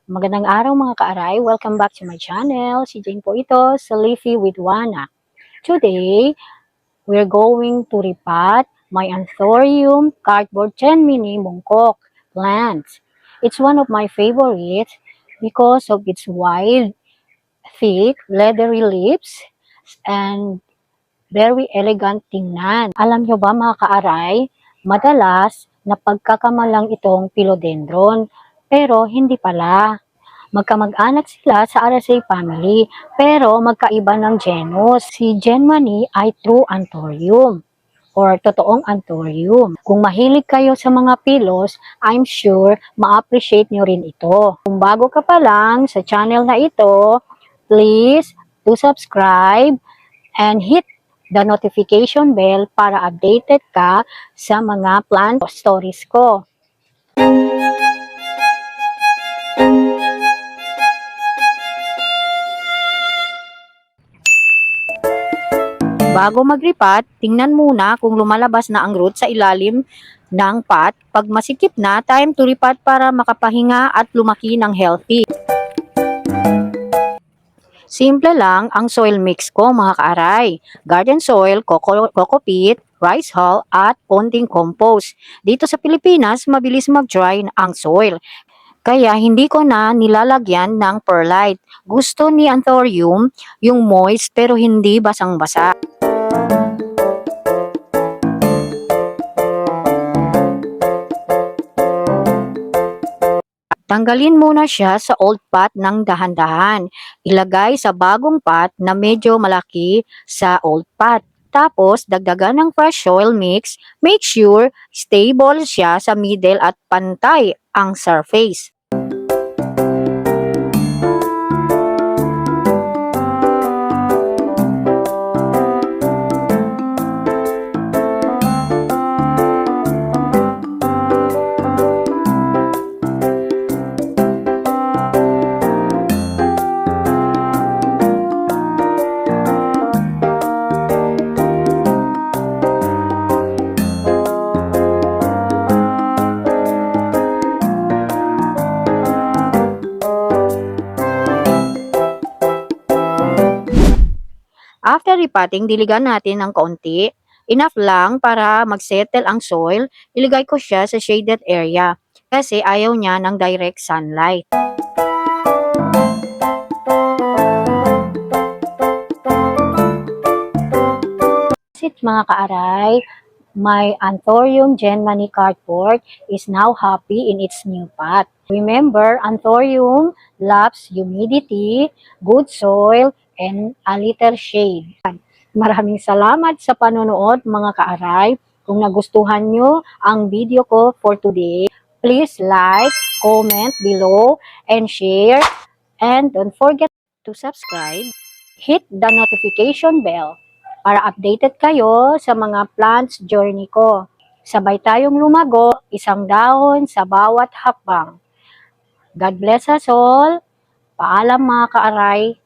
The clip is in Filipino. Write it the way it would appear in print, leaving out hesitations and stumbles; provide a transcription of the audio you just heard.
Magandang araw mga kaaray. Welcome back to my channel. Si Jane po ito, sa Leafy with Wana. Today, we're going to repot my Anthurium cardboard 10 mini mongkok plants. It's one of my favorites because of its wide, thick, leathery leaves and very elegant tingnan. Alam nyo ba mga kaaray, madalas napagkakamalang itong philodendron, pero hindi pala. Magkamag-anak sila sa Araceae family, pero magkaiba ng genus. Si Genmani ay true Anthurium or totoong Anthurium. Kung mahilig kayo sa mga pilos, I'm sure ma-appreciate nyo rin ito. Kung bago ka pa lang sa channel na ito, please do subscribe and hit the notification bell para updated ka sa mga plant stories ko. Bago mag-repot, tingnan muna kung lumalabas na ang root sa ilalim ng pot. Pag masikip na, time to repot para makapahinga at lumaki ng healthy. Simple lang ang soil mix ko mga kaaray. Garden soil, coco peat, rice hull at konting compost. Dito sa Pilipinas, mabilis mag-dry ang soil. Kaya hindi ko na nilalagyan ng perlite. Gusto ni Anthurium yung moist pero hindi basang-basa. Tanggalin muna siya sa old pot ng dahan-dahan. Ilagay sa bagong pot na medyo malaki sa old pot. Tapos, dagdagan ng fresh soil mix. Make sure stable siya sa middle at pantay ang surface. After repotting, diligan natin ng kaunti. Enough lang para mag-settle ang soil. Iligay ko siya sa shaded area kasi ayaw niya ng direct sunlight. That's it mga kaaray. My Anthurium Genmani cardboard is now happy in its new pot. Remember, Anthurium loves humidity, good soil, and a little shade. Maraming salamat sa panonood mga kaaray. Kung nagustuhan nyo ang video ko for today, please like, comment below, and share. And don't forget to subscribe. Hit the notification bell para updated kayo sa mga plants journey ko. Sabay tayong lumago, isang dahon sa bawat hakbang. God bless us all. Paalam mga kaaray.